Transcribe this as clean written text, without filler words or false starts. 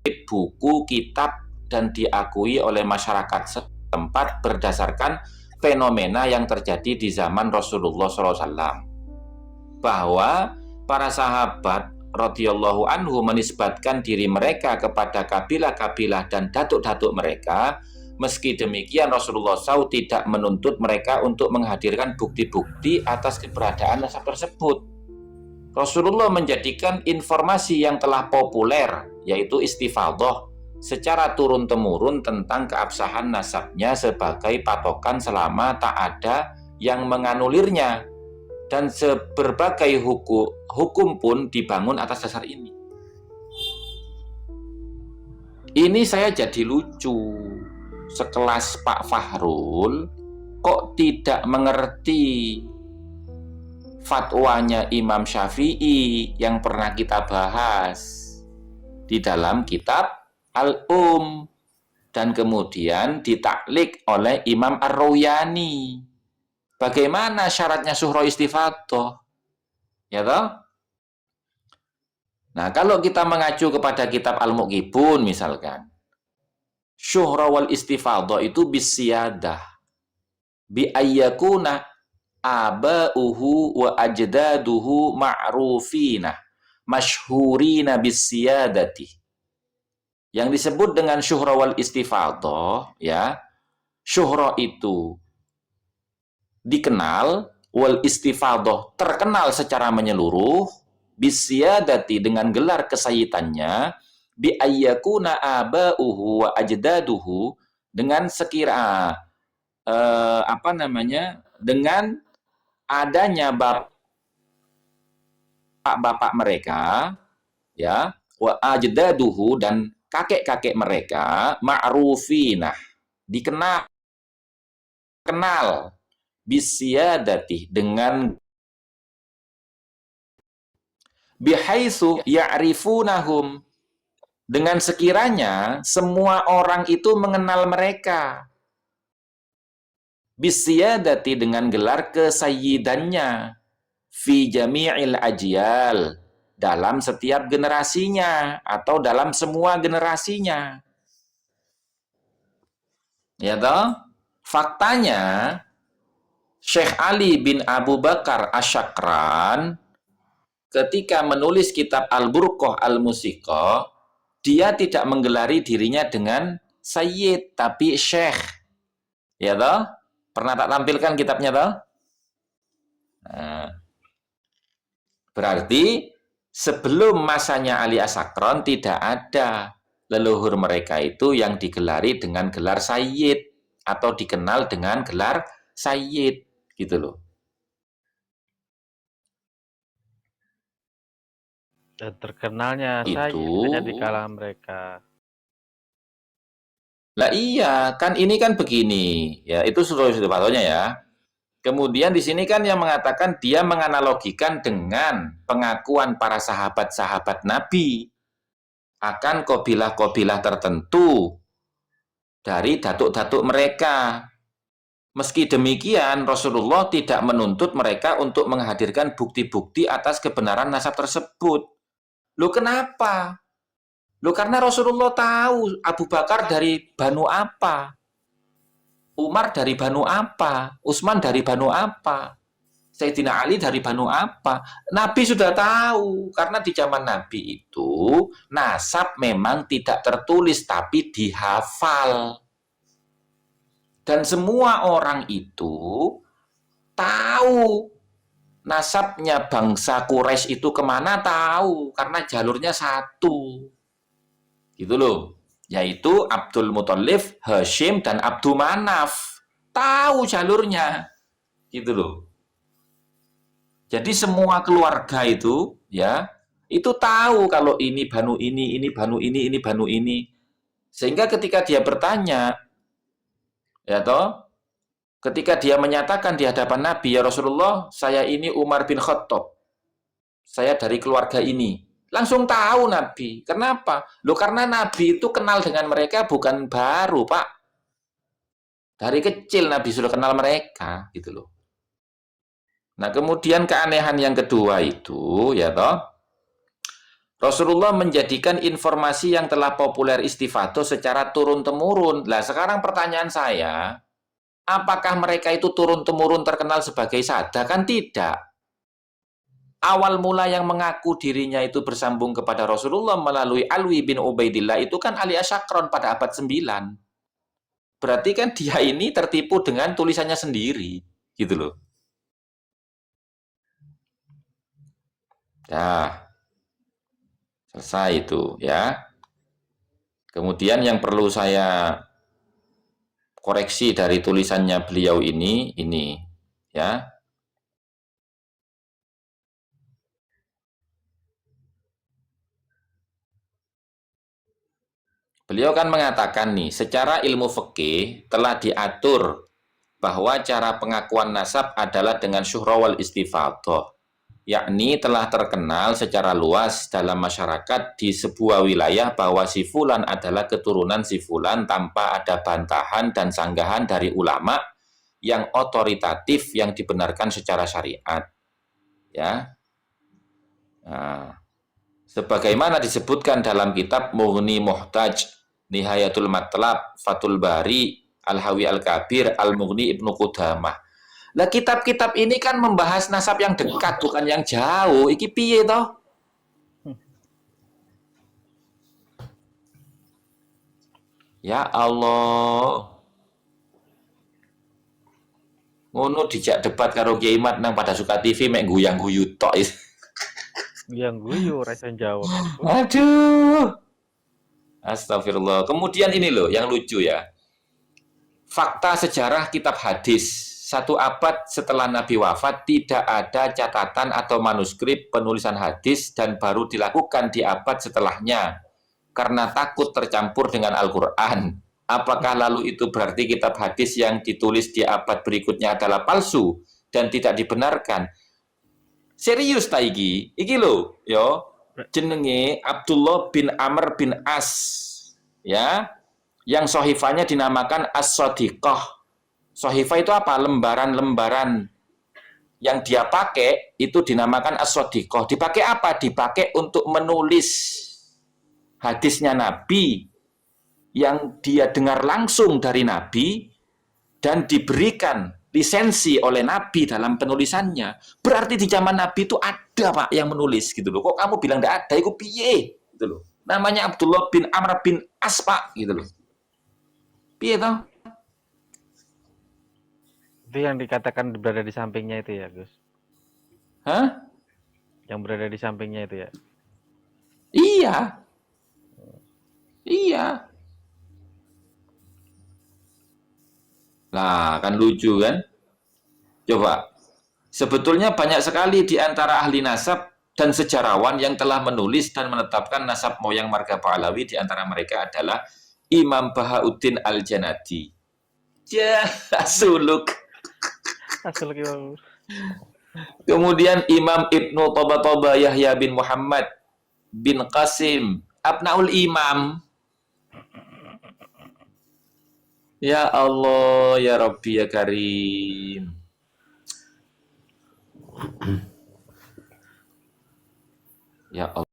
buku, kitab, dan diakui oleh masyarakat setempat berdasarkan fenomena yang terjadi di zaman Rasulullah SAW. Bahwa para sahabat radhiyallahu anhu menisbatkan diri mereka kepada kabilah-kabilah dan datuk-datuk mereka. Meski demikian Rasulullah SAW tidak menuntut mereka untuk menghadirkan bukti-bukti atas keberadaan nasab tersebut. Rasulullah menjadikan informasi yang telah populer, yaitu istifadhah, secara turun-temurun tentang keabsahan nasabnya sebagai patokan selama tak ada yang menganulirnya. Dan berbagai hukum pun dibangun atas dasar ini. Ini saya jadi lucu. Sekelas Pak Fahrul kok tidak mengerti fatwanya Imam Syafi'i yang pernah kita bahas di dalam kitab dan kemudian ditaklik oleh Imam Ar-Ruyani. Bagaimana syaratnya syuhra istifadhah? Ya toh? Nah, kalau kita mengacu kepada kitab Al-Muqibun misalkan, syuhra wal istifadhah itu bisiyadah bi ayyakuna aba'uhu wa ajdaduhu ma'rufina masyhurina bisiyadati. Yang disebut dengan syuhra wal istifadhah, ya, syuhra itu dikenal, wal istifadhah terkenal secara menyeluruh, bisiyadati dengan gelar kesayitannya, bi ayyakuna aba'uhu wa ajdaduhu dengan sekira dengan adanya bapak-bapak mereka, ya, wa ajdaduhu dan kakek-kakek mereka, ma'rufinah, dikenal bisiyadati dengan bihaitsu ya'rifunahum, dengan sekiranya semua orang itu mengenal mereka, bisiyadati dengan gelar kesayyidannya, fi jami'il ajyal, dalam setiap generasinya atau dalam semua generasinya. Ya toh? Faktanya Syekh Ali bin Abu Bakar Asyakran ketika menulis kitab Al-Burqah Al-Musiqah, dia tidak menggelari dirinya dengan Sayyid, tapi Syekh. Ya toh? Pernah tak tampilkan kitabnya toh? Nah, berarti sebelum masanya Ali Asyakran tidak ada leluhur mereka itu yang digelari dengan gelar Sayyid atau dikenal dengan gelar Sayyid, gitu loh. Dan terkenalnya Itu Sayyid hanya di kalangan mereka. Lah iya, kan ini kan begini, ya itu sudah patutnya ya. Kemudian di sini kan yang mengatakan dia menganalogikan dengan pengakuan para sahabat-sahabat Nabi akan kabilah-kabilah tertentu dari datuk-datuk mereka. Meski demikian, Rasulullah tidak menuntut mereka untuk menghadirkan bukti-bukti atas kebenaran nasab tersebut. Loh kenapa? Loh karena Rasulullah tahu Abu Bakar dari Banu apa, Umar dari Banu apa, Utsman dari Banu apa, Sayyidina Ali dari Banu apa. Nabi sudah tahu, karena di zaman Nabi itu nasab memang tidak tertulis tapi dihafal. Dan semua orang itu tahu nasabnya bangsa Quraisy itu kemana, tahu, karena jalurnya satu. Gitu loh. Yaitu Abdul Muthalib, Hashim, dan Abdul Manaf. Tahu jalurnya. Gitu loh. Jadi semua keluarga itu, ya, itu tahu kalau ini Banu ini Banu ini Banu ini. Sehingga ketika dia bertanya, ya toh, ketika dia menyatakan di hadapan Nabi, ya Rasulullah, saya ini Umar bin Khattab. Saya dari keluarga ini. Langsung tahu Nabi. Kenapa? Loh karena Nabi itu kenal dengan mereka bukan baru, Pak. Dari kecil Nabi sudah kenal mereka, gitu loh. Nah, kemudian keanehan yang kedua itu, ya toh, Rasulullah menjadikan informasi yang telah populer istifadah secara turun-temurun. Lah sekarang pertanyaan saya, apakah mereka itu turun-temurun terkenal sebagai sada? Kan tidak. Awal mula yang mengaku dirinya itu bersambung kepada Rasulullah melalui Alwi bin Ubaidillah itu kan Ali Asyakron pada abad 9. Berarti kan dia ini tertipu dengan tulisannya sendiri. Gitu loh. Ya, selesai itu ya. Kemudian yang perlu saya koreksi dari tulisannya beliau ini ya. Beliau kan mengatakan nih, secara ilmu fikih telah diatur bahwa cara pengakuan nasab adalah dengan syuhrawal istifadah, yakni telah terkenal secara luas dalam masyarakat di sebuah wilayah bahwa si fulan adalah keturunan si fulan tanpa ada bantahan dan sanggahan dari ulama yang otoritatif yang dibenarkan secara syariat. Ya. Nah, sebagaimana disebutkan dalam kitab Mughni Muhtaj, Nihayatul Matlab, Fathul Bari, Al-Hawi Al-Kabir, Al-Mughni Ibnu Qudamah. Lah kitab-kitab ini kan membahas nasab yang dekat, bukan yang jauh. Iki piye toh? Ya Allah. Ngono dijak debat karo Kiai Mat nang pada suka TV mek guyang-guyu tok. Yang guyu resen jawab. Aduh. Astagfirullah. Kemudian ini loh yang lucu ya. Fakta sejarah kitab hadis. 1 abad setelah Nabi wafat tidak ada catatan atau manuskrip penulisan hadis dan baru dilakukan di abad setelahnya karena takut tercampur dengan Al-Quran. Apakah lalu itu berarti kitab hadis yang ditulis di abad berikutnya adalah palsu dan tidak dibenarkan? Serius taigi, iki lo, yo jenenge Abdullah bin Amr bin As, ya, yang sohifanya dinamakan As-Sadiqah. Sohifah itu apa? Lembaran-lembaran yang dia pakai itu dinamakan As-Sadiqah. Dipakai apa? Dipakai untuk menulis hadisnya Nabi yang dia dengar langsung dari Nabi dan diberikan lisensi oleh Nabi dalam penulisannya. Berarti di zaman Nabi itu ada Pak yang menulis gitu loh. Kok kamu bilang tidak ada? Itu piye? Gitu loh. Namanya Abdullah bin Amr bin As Pak gitu loh. Piye toh? Itu yang dikatakan berada di sampingnya itu ya, Gus. Hah? Yang berada di sampingnya itu ya. Iya. Iya. Lah, kan lucu kan? Coba. Sebetulnya banyak sekali di antara ahli nasab dan sejarawan yang telah menulis dan menetapkan nasab moyang marga Pahlawi. Di antara mereka adalah Imam Bahauddin Al-Janadi. Ya, suluk. Asal Imam. Kemudian Imam Ibnu Toba Yahya bin Muhammad bin Qasim Abnaul Imam. Ya Allah, ya Rabbi, ya Karim. Ya Allah.